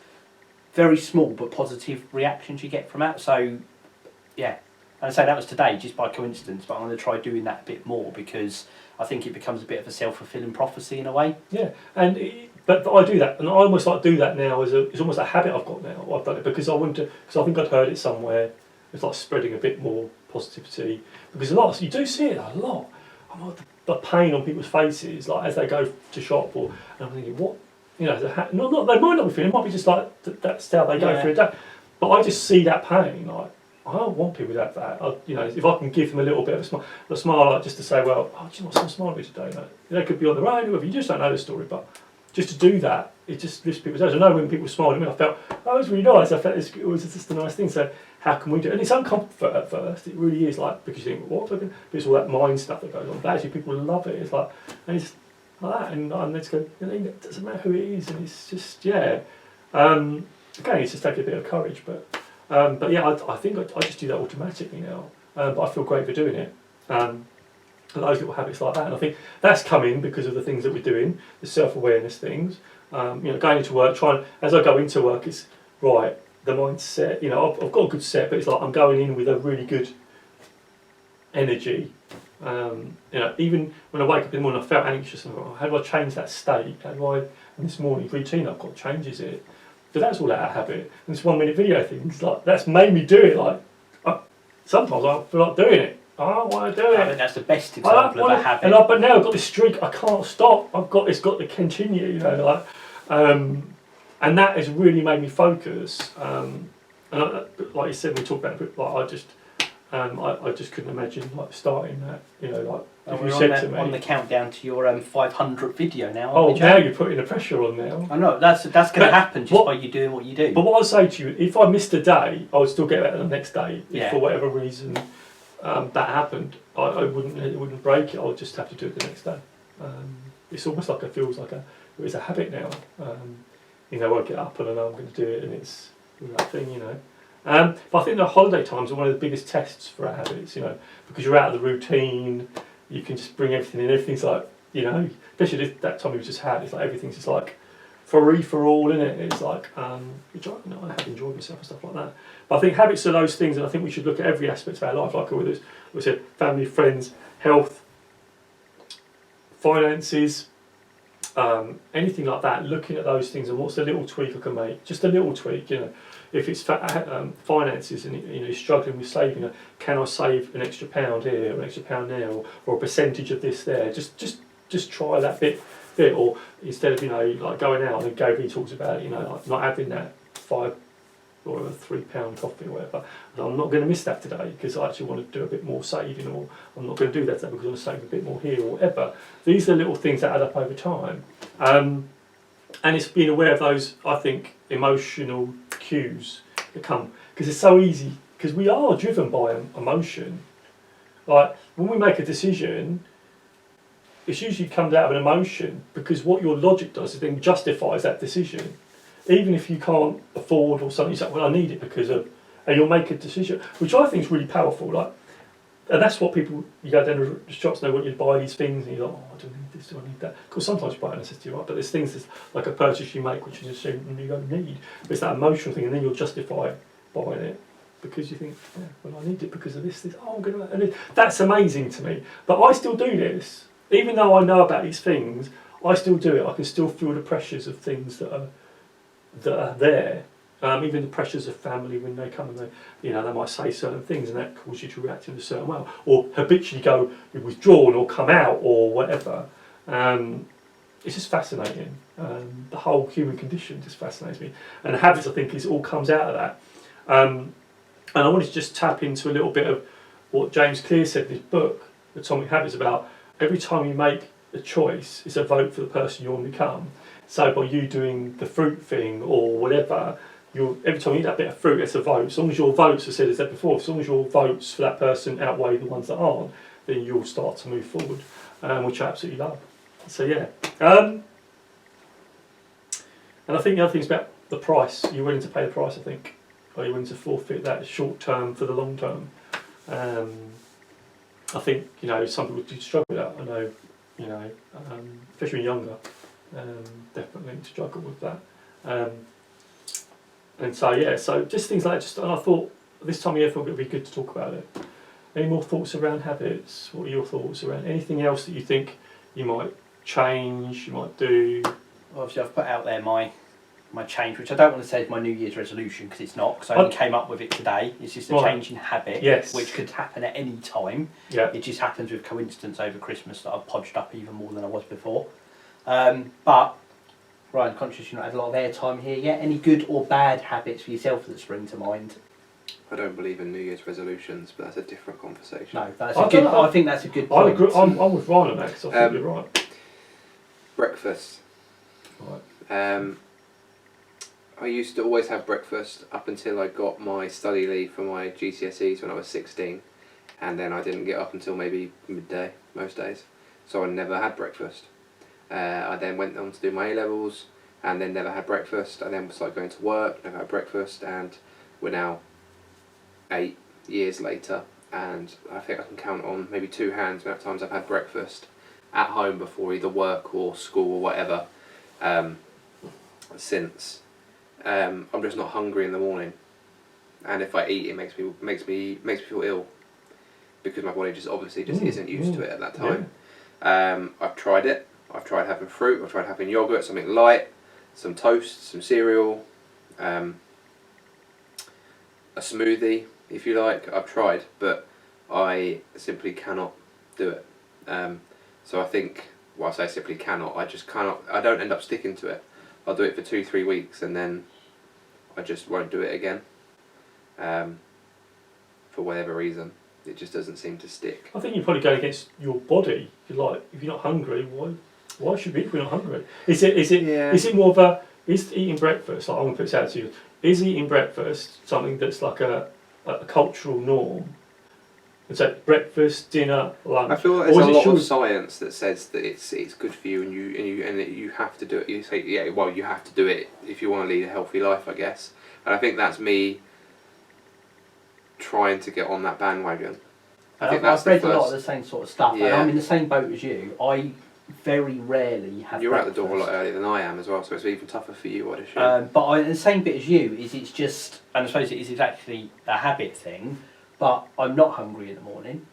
[SPEAKER 3] very small but positive reactions you get from that. So yeah, and I say that was today just by coincidence, but I'm going to try doing that a bit more, because I think it becomes a bit of a self-fulfilling prophecy in a way. Yeah,
[SPEAKER 2] but I do that, and I almost like do that now it's almost a habit I've got now. I've done it because I think I'd heard it somewhere. It's like spreading a bit more positivity, because you do see it a lot. I'm like the pain on people's faces, like as they go to shop, and I'm thinking, what? They might not be feeling. It might be just like that's how they go through a day. But I just see that pain. Like I don't want people to have that. If I can give them a little bit of a smile, like just to say, well, do you know what, I'm smiling today, mate. They could be on their own, whoever. You just don't know the story, but just to do that, it just lifts people's eyes. I know when people smile at me, I felt, it was really nice. I felt it was just a nice thing. So how can we do it? And it's uncomfortable at first. It really is, like, because you think, what? But it's all that mind stuff that goes on. But actually, people love it. It's like, and it's like that. And let's go, it doesn't matter who it is. And it's just, yeah. again, it's just taking a bit of courage, but yeah, I think I just do that automatically now. But I feel great for doing it. And those little habits like that, and I think that's coming because of the things that we're doing, the self-awareness things. Going into work, as I go into work, it's right. The mindset, I've got a good set, but it's like I'm going in with a really good energy. Even when I wake up in the morning, I felt anxious, and I thought, how do I change that state? How do I? And this morning routine I've got changes it. So that's all that habit. And this 1 minute video thing, it's like that's made me do it. Like sometimes I feel like doing it. I don't want to do it.
[SPEAKER 3] I think that's the best example of a habit.
[SPEAKER 2] But now I've got this streak. I can't stop. It's got to continue. And that has really made me focus. And like you said, we talked about it. Like I just couldn't imagine starting that. If you said to me
[SPEAKER 3] on the countdown to your 500th video now.
[SPEAKER 2] Oh, now you're putting the pressure on now.
[SPEAKER 3] I know that's going to happen just by you doing what you do.
[SPEAKER 2] But what I say to you, if I missed a day, I would still get better the next day.
[SPEAKER 3] Yeah.
[SPEAKER 2] If for whatever reason that happened, it wouldn't break it. I would just have to do it the next day. It's almost like it feels like it's a habit now. I get up and I know I'm going to do it, and it's that thing, But I think the holiday times are one of the biggest tests for our habits, because you're out of the routine. You can just bring everything in. Everything's like, especially that time we've just had. It's like everything's just like free for all, isn't it? It's like, which I have enjoyed myself and stuff like that. But I think habits are those things, and I think we should look at every aspect of our life, like whether it's, we said, family, friends, health, finances, anything like that. Looking at those things and what's the little tweak I can make. Just a little tweak, If it's finances and you're struggling with saving, can I save an extra £1 here, or an extra £1 there, or a percentage of this there? Just try that bit, or instead of like going out, and Gary talks about like not having that £5 or a £3 coffee or whatever. I'm not going to miss that today because I actually want to do a bit more saving, or I'm not going to do that today because I want to save a bit more here or whatever. These are little things that add up over time. And it's being aware of those, I think, emotional cues that come, because it's so easy, because we are driven by emotion. Like when we make a decision, it usually comes out of an emotion, because what your logic does is then justifies that decision. Even if you can't afford or something, you say, well, I need it because of, and you'll make a decision, which I think is really powerful. And that's what people, you go down to the shops and they want you to buy these things, and you're like, oh, I don't need this, do I need that? Because sometimes you buy a necessity, right? But there's things that's like a purchase you make which you assume you don't need. But it's that emotional thing, and then you'll justify buying it because you think, yeah, well, I need it because of this. Oh, I'm going to. And that's amazing to me. But I still do this, even though I know about these things. I still do it. I can still feel the pressures of things that are there. Even the pressures of family when they come and they might say certain things, and that causes you to react in a certain way, or habitually go withdrawn or come out or whatever. It's just fascinating. The whole human condition just fascinates me, and habits, I think, all comes out of that. And I wanted to just tap into a little bit of what James Clear said in his book, Atomic Habits, about every time you make a choice, it's a vote for the person you want to become. So by you doing the fruit thing or whatever, every time you eat that bit of fruit, it's a vote. As long as your votes, as I said before, as long as your votes for that person outweigh the ones that aren't, then you'll start to move forward, which I absolutely love. So yeah. And I think the other thing is about the price. You're willing to pay the price, I think. Are you willing to forfeit that short term for the long term? I think, some people do struggle with that. I know, especially when younger, definitely struggle with that. And so just things like that. And I thought this time of year, I thought it would be good to talk about it. Any more thoughts around habits? What are your thoughts around anything else that you think you might change, you might do?
[SPEAKER 3] Obviously, I've put out there my change, which I don't want to say is my New Year's resolution, because it's not, because I only came up with it today. It's just a change in habit, which could happen at any time.
[SPEAKER 2] Yeah.
[SPEAKER 3] It just happens with coincidence over Christmas that I've podged up even more than I was before. But Ryan, conscious you've not had a lot of airtime here yet. Any good or bad habits for yourself that spring to mind?
[SPEAKER 1] I don't believe in New Year's resolutions, but that's a different conversation.
[SPEAKER 3] No, I think that's a good point.
[SPEAKER 2] I agree, I'm with Ryan on that, because I think you're right.
[SPEAKER 1] Breakfast.
[SPEAKER 2] Right.
[SPEAKER 1] I used to always have breakfast up until I got my study leave for my GCSEs when I was 16, and then I didn't get up until maybe midday most days, so I never had breakfast. I then went on to do my A-levels, and then never had breakfast, and then started going to work, never had breakfast, and we're now 8 years later, and I think I can count on maybe 2 hands the amount of times I've had breakfast at home before either work or school or whatever. Since I'm just not hungry in the morning, and if I eat, it makes me feel ill, because my body just obviously isn't used to it at that time. Yeah. I've tried it. I've tried having fruit. I've tried having yogurt, something light, some toast, some cereal, a smoothie, if you like. I've tried, but I simply cannot do it. So I think, well, I say simply cannot. I just cannot. I don't end up sticking to it. I'll do it for 2-3 weeks, and then I just won't do it again. For whatever reason, it just doesn't seem to stick.
[SPEAKER 2] I think you're probably going against your body. You're like, if you're not hungry, why should we eat if we're not hungry? Is it more of a, is eating breakfast, like I'm going to put this out to you, is eating breakfast something that's like a cultural norm? It's like breakfast, dinner, lunch.
[SPEAKER 1] I feel like there's a lot of science that says that it's good for you, and that you have to do it. You say, yeah, well, you have to do it if you want to lead a healthy life, I guess. And I think that's me trying to get on that bandwagon.
[SPEAKER 3] I've read a lot of the same sort of stuff, and I'm in the same boat as you. I very rarely have
[SPEAKER 1] You're
[SPEAKER 3] breakfast.
[SPEAKER 1] out the door a lot earlier than I am as well, so it's even tougher for you, I'd assume.
[SPEAKER 3] But in the same bit as you, it's just, and I suppose it is exactly a habit thing, but I'm not hungry in the morning,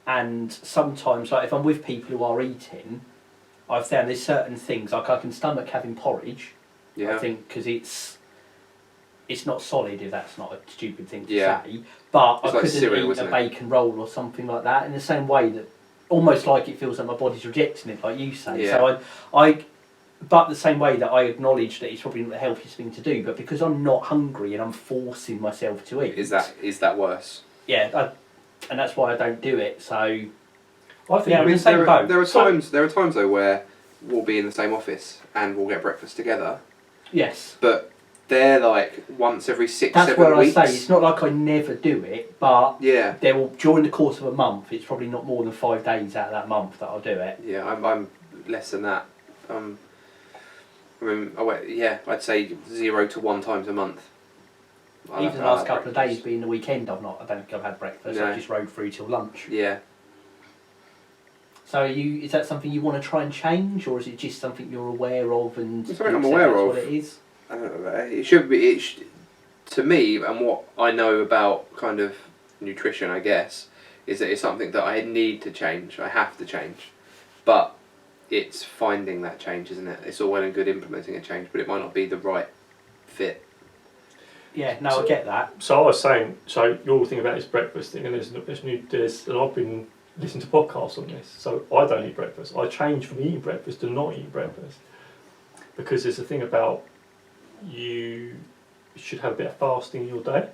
[SPEAKER 3] and sometimes, like if I'm with people who are eating, I've found there's certain things, like I can stomach having porridge, I think, because it's not solid, if that's not a stupid thing to say, but I couldn't cereal, eat a bacon roll or something like that, in the same way that, almost like it feels like my body's rejecting it, like you say. So but the same way that I acknowledge that it's probably not the healthiest thing to do, but because I'm not hungry and I'm forcing myself to eat.
[SPEAKER 1] Is that worse?
[SPEAKER 3] Yeah, and that's why I don't do it. So I think
[SPEAKER 1] in the same boat. There are times though where we'll be in the same office and we'll get breakfast together.
[SPEAKER 3] Yes.
[SPEAKER 1] But they're like once every 6-7 weeks.
[SPEAKER 3] That's where I say it's not like I never do it, but
[SPEAKER 1] yeah,
[SPEAKER 3] there will, during the course of a month, it's probably not more than 5 days out of that month that I'll do it.
[SPEAKER 1] Yeah, I'm less than that. I mean, I'd say 0 to 1 times a month.
[SPEAKER 3] Even the last couple of days being the weekend, I don't think I've had breakfast.
[SPEAKER 1] No.
[SPEAKER 3] I've just rode through till lunch.
[SPEAKER 1] Yeah.
[SPEAKER 3] So is that something you want to try and change, or is it just something you're aware of and
[SPEAKER 1] it's something I'm aware of?
[SPEAKER 3] What it is?
[SPEAKER 1] It should be. To me, and what I know about kind of nutrition, I guess, is that it's something that I need to change. I have to change, but it's finding that change, isn't it? It's all well and good implementing a change, but it might not be the right fit.
[SPEAKER 3] Yeah, no, I get that.
[SPEAKER 2] So I was saying, so your thing about this breakfast thing, and and I've been listening to podcasts on this. So I don't eat breakfast. I change from eating breakfast to not eating breakfast, because there's a thing about you should have a bit of fasting in your day,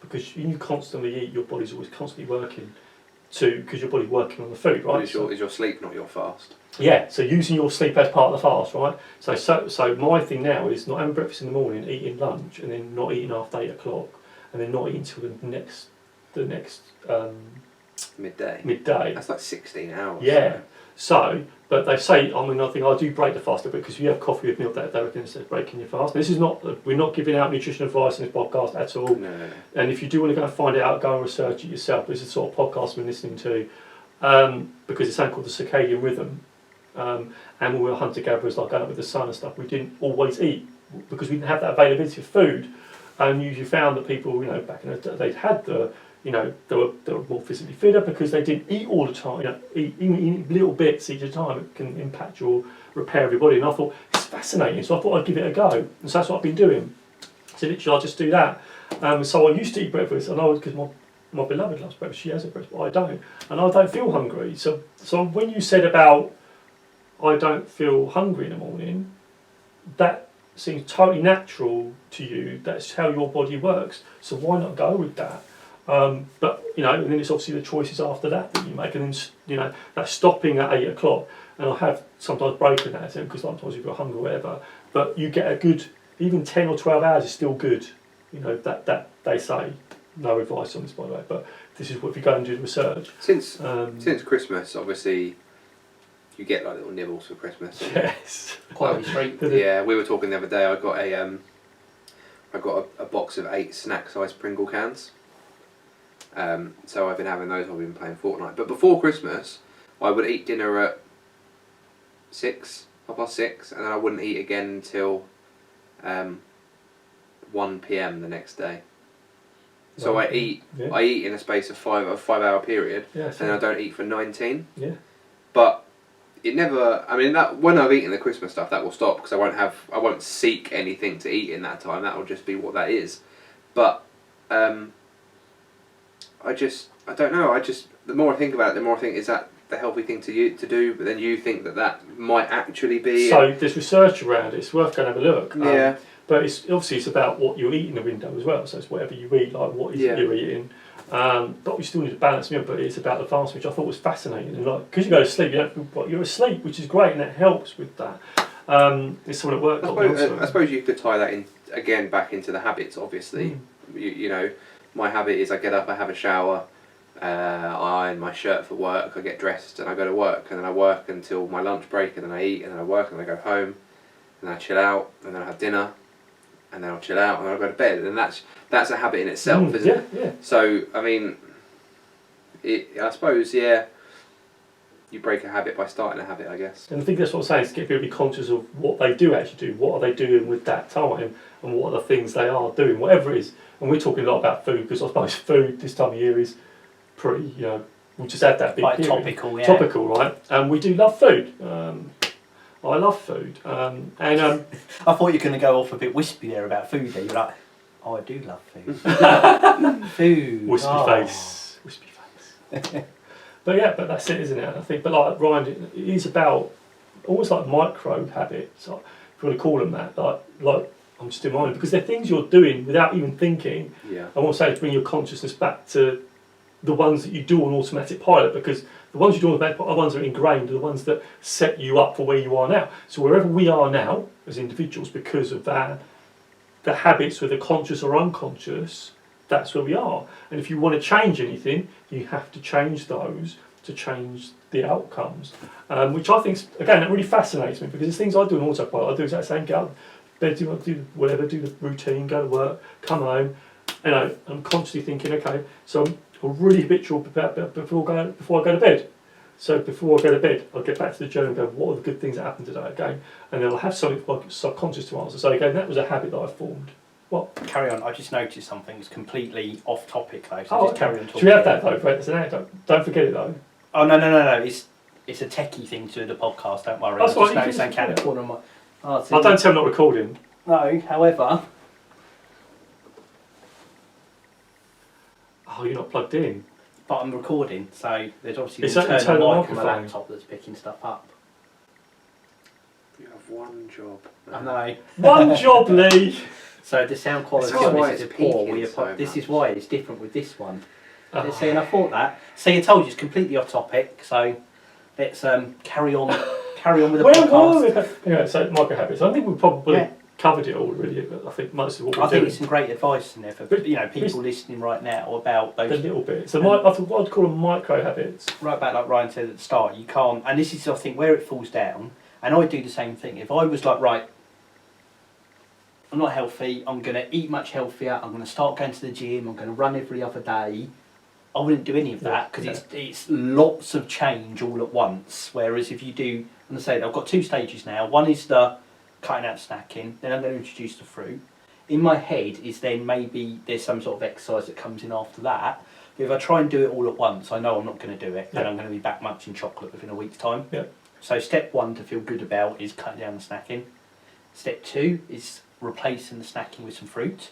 [SPEAKER 2] because when you constantly eat, your body's always constantly working because your body's working on the food, right?
[SPEAKER 1] Is your sleep not your fast?
[SPEAKER 2] Yeah, so using your sleep as part of the fast, right? So my thing now is not having breakfast in the morning, eating lunch, and then not eating after 8 o'clock, and then not eating till the next midday.
[SPEAKER 1] That's like 16 hours.
[SPEAKER 2] Yeah. So, but they say, I mean, I think I do break the fast because if you have coffee with milk that day, it's breaking your fast. This is not, we're not giving out nutrition advice in this podcast at all.
[SPEAKER 1] No.
[SPEAKER 2] And if you do want to go and find it out, go and research it yourself. This is the sort of podcast we're listening to, because it's something called the circadian rhythm. And when we were hunter-gatherers, like going up with the sun and stuff, we didn't always eat because we didn't have that availability of food. And you found that people, back in the day, they'd had they were more physically fitter because they didn't eat all the time. Eating little bits each time, it can impact your repair of your body. And I thought, it's fascinating, so I thought I'd give it a go. And so that's what I've been doing. So literally, I'll just do that. So I used to eat breakfast, and because my beloved loves breakfast, she has a breakfast, but I don't. And I don't feel hungry. So when you said about I don't feel hungry in the morning, that seems totally natural to you. That's how your body works. So why not go with that? But and then it's obviously the choices after that you make, and then that's stopping at 8 o'clock. And I have sometimes broken that because sometimes you've got hunger or whatever. But you get a good, even 10 or 12 hours is still good. That they say. No advice on this, by the way. But this is what if you go and do the research.
[SPEAKER 1] Since Christmas, obviously, you get like little nibbles for Christmas.
[SPEAKER 2] Yes.
[SPEAKER 3] Quality street.
[SPEAKER 1] Yeah, we were talking the other day. I got a box of 8 snack-sized Pringle cans. So I've been having those while we've been playing Fortnite. But before Christmas, I would eat dinner at 6, 6:30, and then I wouldn't eat again until 1 p.m. the next day. So I eat in a space of a 5-hour period, and I don't eat for 19.
[SPEAKER 2] Yeah.
[SPEAKER 1] But it never. I mean, that when I've eaten the Christmas stuff, that will stop because I won't seek anything to eat in that time. That will just be what that is. But I don't know. The more I think about it, the more I think, is that the healthy thing to do? But then you think that might actually be.
[SPEAKER 2] So there's research around it. It's worth going to have a look.
[SPEAKER 1] Yeah.
[SPEAKER 2] But it's obviously about what you eat in the window as well. So it's whatever you eat, like what is it you're eating. But we still need to balance meal. But it's about the fasting, which I thought was fascinating. And like, because you go to sleep, you're asleep, which is great, and that helps with that. It's something that worked.
[SPEAKER 1] I suppose you could tie that in again back into the habits. Obviously, you know, my habit is I get up, I have a shower, I iron my shirt for work, I get dressed, and I go to work, and then I work until my lunch break, and then I eat, and then I work, and then I go home, and then I chill out, and then I have dinner. And then I'll chill out and then I'll go to bed, and that's a habit in itself, isn't it?
[SPEAKER 2] Yeah.
[SPEAKER 1] So I mean, I suppose you break a habit by starting a habit, I guess.
[SPEAKER 2] And I think that's what I'm saying, is to get people to be conscious of what they do actually do, what are they doing with that time, and what are the things they are doing, whatever it is. And we're talking a lot about food, because I suppose food this time of year is pretty, we'll just add that big
[SPEAKER 3] quite
[SPEAKER 2] period.
[SPEAKER 3] topical, yeah.
[SPEAKER 2] Topical, right? And we do love food. I love food, and
[SPEAKER 3] I thought you were going to go off a bit wispy there about food. There, you're like, oh, I do love food. Food.
[SPEAKER 2] Wispy face. But that's it, isn't it? I think, but like Ryan, it is about almost like micro habits, if you want to call them that. Like I'm just reminded, because they're things you're doing without even thinking.
[SPEAKER 1] Yeah.
[SPEAKER 2] I want to say to bring your consciousness back to the ones that you do on automatic pilot, because the ones you do on automatic pilot are the ones that are ingrained, are the ones that set you up for where you are now. So wherever we are now as individuals, because of that, the habits, whether conscious or unconscious, that's where we are. And if you want to change anything, you have to change those to change the outcomes, which I think, again, that really fascinates me, because there's things I do on autopilot. I do exactly the same, get out of bed, do whatever, do the routine, go to work, come home, I'm constantly thinking, okay, so I'm really habitual before I go to bed. So before I go to bed, I'll get back to the journal and go, what are the good things that happened today, okay? And then I'll have something subconscious to answer. So again, that was a habit that I formed. What?
[SPEAKER 3] Carry on. I just noticed something that's completely off topic though. So carry on talking.
[SPEAKER 2] Should we have that though? That's an anecdote. Don't forget it though.
[SPEAKER 3] Oh no. It's a techie thing to the podcast. Don't worry.
[SPEAKER 2] That's
[SPEAKER 3] I just noticed that corner of my.
[SPEAKER 2] Oh, don't tell me I'm not recording.
[SPEAKER 3] No. However.
[SPEAKER 2] Oh, you're not plugged in.
[SPEAKER 3] But I'm recording, so there's obviously
[SPEAKER 2] It's
[SPEAKER 3] an
[SPEAKER 2] an
[SPEAKER 3] internal
[SPEAKER 2] internal
[SPEAKER 3] mic on my
[SPEAKER 2] microphone.
[SPEAKER 3] laptop that's picking stuff up.
[SPEAKER 1] You have one job.
[SPEAKER 3] I know.
[SPEAKER 2] One job, Lee.
[SPEAKER 3] So the sound quality
[SPEAKER 1] That's
[SPEAKER 3] on
[SPEAKER 1] why
[SPEAKER 3] this is
[SPEAKER 1] it's
[SPEAKER 3] poor.
[SPEAKER 1] peaking so
[SPEAKER 3] This is
[SPEAKER 1] much.
[SPEAKER 3] why it's different with this one.
[SPEAKER 2] Oh.
[SPEAKER 3] See, and I thought that. See, I told you it's completely off topic. So let's carry on with the podcast.
[SPEAKER 2] Anyway, so micro habits. I think we've probably covered it all really. But I think most of what we're
[SPEAKER 3] I think
[SPEAKER 2] doing.
[SPEAKER 3] it's some great advice in there for people listening right now about those
[SPEAKER 2] A little bit. So what I'd call them micro habits.
[SPEAKER 3] right back, like Ryan said at the start. You can't, and this is I think where it falls down. And I do the same thing. If I was like, right, I'm not healthy, I'm going to eat much healthier, I'm going to start going to the gym, I'm going to run every other day, I wouldn't do any of that, because it's lots of change all at once. Whereas if you do, I'm going to say I've got 2 stages now. One is the cutting out snacking, then I'm going to introduce the fruit. In my head is then maybe there's some sort of exercise that comes in after that. But if I try and do it all at once, I know I'm not going to do it, and I'm going to be back munching chocolate within a week's time.
[SPEAKER 2] Yeah.
[SPEAKER 3] So step 1 to feel good about is cutting down the snacking. Step 2 is replacing the snacking with some fruit.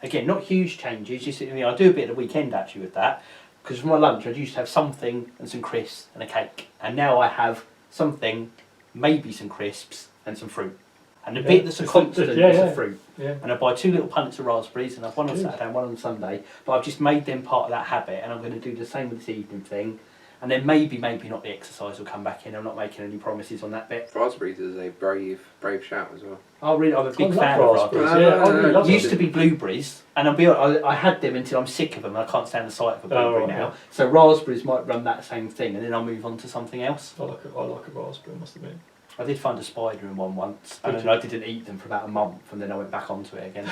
[SPEAKER 3] Again, not huge changes. Just, I do a bit at the weekend actually with that, because for my lunch I used to have something and some crisps and a cake, and now I have something, maybe some crisps and some fruit. And the bit that's a constant is the fruit.
[SPEAKER 2] Yeah.
[SPEAKER 3] And I buy 2 little punnets of raspberries, and I've one on Saturday and one on Sunday. But I've just made them part of that habit, and I'm going to do the same with this evening thing. And then maybe not the exercise will come back in. I'm not making any promises on that bit.
[SPEAKER 1] Raspberries is a brave shout as well.
[SPEAKER 3] I'm a big fan
[SPEAKER 2] love
[SPEAKER 3] of raspberries.
[SPEAKER 2] Yeah, I really love
[SPEAKER 3] It used to be blueberries, and I'll be honest, I had them until I'm sick of them. And I can't stand the sight of a blueberry now. Yeah. So raspberries might run that same thing, and then I'll move on to something else.
[SPEAKER 2] I like a raspberry, I must admit.
[SPEAKER 3] I did find a spider in one once, and then I didn't eat them for about a month, and then I went back onto it again.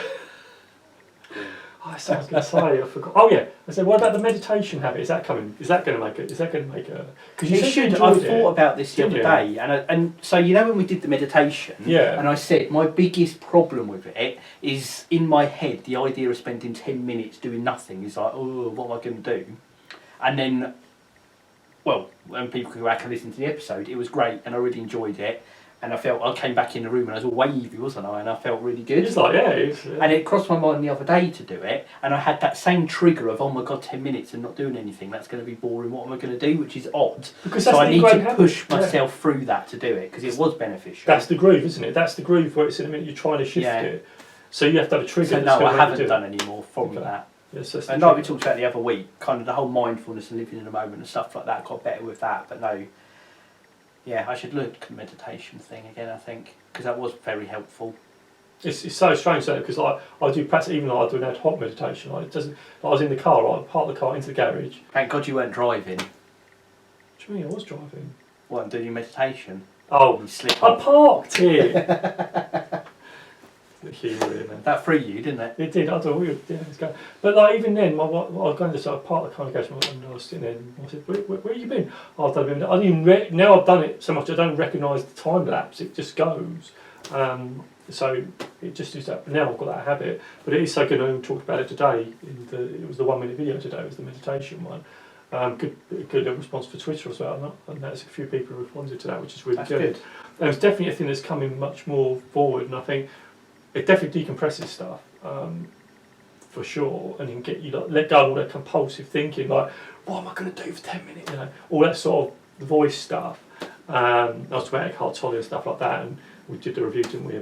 [SPEAKER 2] Oh, I was going to say, I forgot. Oh yeah, I said, what about the meditation habit? Is that coming? Is that going to make it? Is that going to make a? Because you should.
[SPEAKER 3] I thought about this the other day, and so you know when we did the meditation, and I said my biggest problem with it is in my head the idea of spending 10 minutes doing nothing is like, oh, what am I going to do? And then, well, when people go back and listen to the episode, it was great, and I really enjoyed it. And I felt I came back in the room and I was all wavy, wasn't I? And I felt really good.
[SPEAKER 2] It's like, yeah.
[SPEAKER 3] And it crossed my mind the other day to do it, and I had that same trigger of, oh my god, 10 minutes and not doing anything. That's going to be boring. What am I going to do? Which is odd.
[SPEAKER 2] Because
[SPEAKER 3] so I need to push myself through that to do it because it was beneficial.
[SPEAKER 2] That's the groove, isn't it? That's the groove where it's in a minute you're trying to shift it. So you have to have a trigger.
[SPEAKER 3] So no, I haven't done any more from that.
[SPEAKER 2] Yes,
[SPEAKER 3] and like we talked about the other week, kind of the whole mindfulness and living in the moment and stuff like that, got better with that. But no. Yeah, I should look at the meditation thing again, I think, because that was very helpful.
[SPEAKER 2] It's so strange though, because I do practice, even though I do an ad hoc meditation, it doesn't. I was in the car, I parked the car into the garage.
[SPEAKER 3] Thank God you weren't driving.
[SPEAKER 2] What do you mean I was driving?
[SPEAKER 3] What, I'm doing meditation?
[SPEAKER 2] Oh, I parked here. The humour here, man.
[SPEAKER 3] That freed you, didn't it?
[SPEAKER 2] It did. I thought, it's going. But like even then, I was going to sort of part of the congregation, and I was sitting there, and I said, "Where have you been?" I didn't even now I've done it so much, I don't recognise the time lapse. It just goes. So it just is that. But now I've got that habit. But it is so good. I talked about it today. It was the 1 minute video today. It was the meditation one. Good little response for Twitter as well, and that's a few people responded to that, which is really good. And it's definitely a thing that's coming much more forward, and I think. It definitely decompresses stuff, for sure, and can get you let go of all that compulsive thinking, like, what am I going to do for 10 minutes? You know, all that sort of voice stuff. I was talking about Eckhart Tolle and stuff like that, and we did the review, didn't we?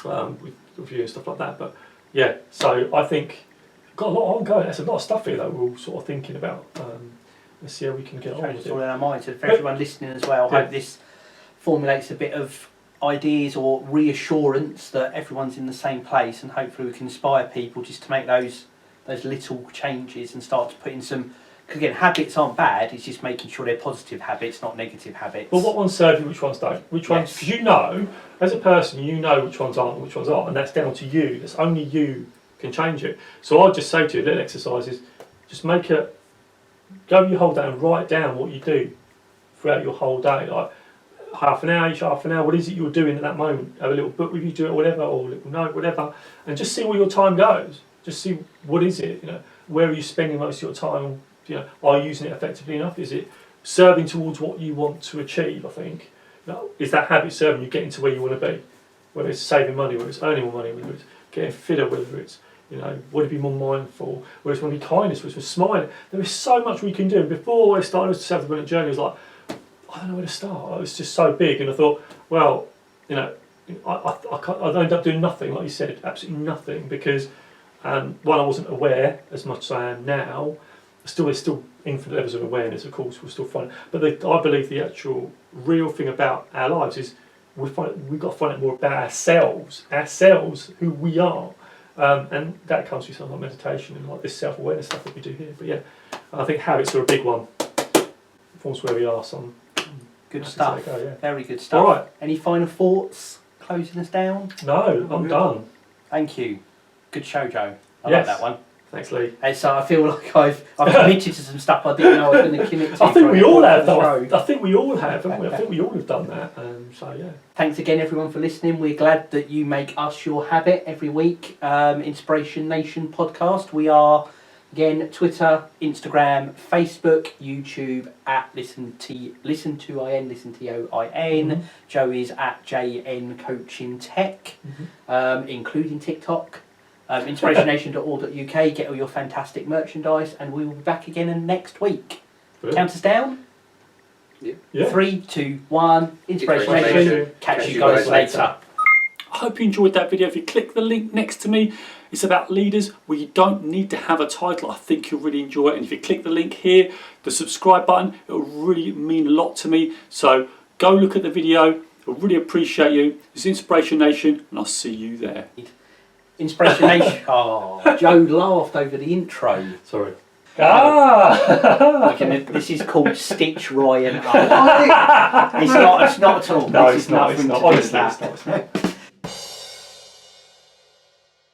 [SPEAKER 2] With review and stuff like that. But yeah, so I think got a lot ongoing. There's a lot of stuff here that we're all sort of thinking about. Let's see how we can get on with it.
[SPEAKER 3] It's all in our minds. For everyone listening as well, I hope this formulates a bit of ideas or reassurance that everyone's in the same place, and hopefully we can inspire people just to make those little changes and start to put in some. Because again, habits aren't bad. It's just making sure they're positive habits, not negative habits.
[SPEAKER 2] But what ones serve you, which ones don't? Which ones? Because you know, as a person, you know which ones aren't and which ones are, and that's down to you. That's only you can change it. So I'll just say to you, little exercises, just go your whole day and write down what you do throughout your whole day, like. Half an hour, what is it you're doing at that moment? Have a little book with you, do it, whatever, or a little note, whatever, and just see where your time goes. Just see what is it, where are you spending most of your time, are you using it effectively enough? Is it serving towards what you want to achieve, I think? Is that habit serving you getting to where you want to be? Whether it's saving money, whether it's earning more money, whether it's getting fitter, whether it's, want to be more mindful, whether it's want to be kindness, whether it's smiling. There is so much we can do. Before I started this 7-minute journey, it was like, I don't know where to start. It was just so big, and I thought, well, I ended up doing nothing, like you said, absolutely nothing, because one, I wasn't aware as much as I am now. There's still infinite levels of awareness, of course, we'll still find it. But I believe the actual real thing about our lives is we've got to find out more about ourselves, who we are, and that comes through something like meditation and like this self-awareness stuff that we do here. But yeah, I think habits are a big one. Informs where we are.
[SPEAKER 3] Good stuff. Very good stuff.
[SPEAKER 2] All right.
[SPEAKER 3] Any final thoughts? Closing us down?
[SPEAKER 2] No, I'm done.
[SPEAKER 3] Thank you. Good show, Joe. I like that one.
[SPEAKER 2] Thanks, Lee.
[SPEAKER 3] And so I feel like I've committed to some stuff I didn't know I was going to commit to.
[SPEAKER 2] I think we all have, though. I think we all have, haven't we? I think we all have done that. So yeah.
[SPEAKER 3] Thanks again, everyone, for listening. We're glad that you make us your habit every week. Inspiration Nation podcast. We are. Again, Twitter, Instagram, Facebook, YouTube at listen to IN.
[SPEAKER 2] Mm-hmm.
[SPEAKER 3] Joe is at JN Coaching Tech, including TikTok. InspirationNation.org.uk. Get all your fantastic merchandise, and we will be back again next week.
[SPEAKER 2] Brilliant.
[SPEAKER 3] Count us down.
[SPEAKER 1] Yeah.
[SPEAKER 3] 3, 2, 1. Inspiration Nation. Catch you guys later.
[SPEAKER 2] I hope you enjoyed that video. If you click the link next to me,
[SPEAKER 4] It's about leaders where you don't need to have a title. I think you'll really enjoy it. And if you click the link here, the subscribe button, it'll really mean a lot to me. So go look at the video. I really appreciate you. It's Inspiration Nation, and I'll see you there.
[SPEAKER 3] Inspiration Nation. Oh, Joe laughed over the intro.
[SPEAKER 2] Sorry. Ah!
[SPEAKER 3] This is called Stitch Ryan up. It's not at all.
[SPEAKER 2] No,
[SPEAKER 3] This
[SPEAKER 2] it's not.
[SPEAKER 3] nothing
[SPEAKER 2] It's not.
[SPEAKER 3] to do with
[SPEAKER 2] Honestly,
[SPEAKER 3] that.
[SPEAKER 2] it's not.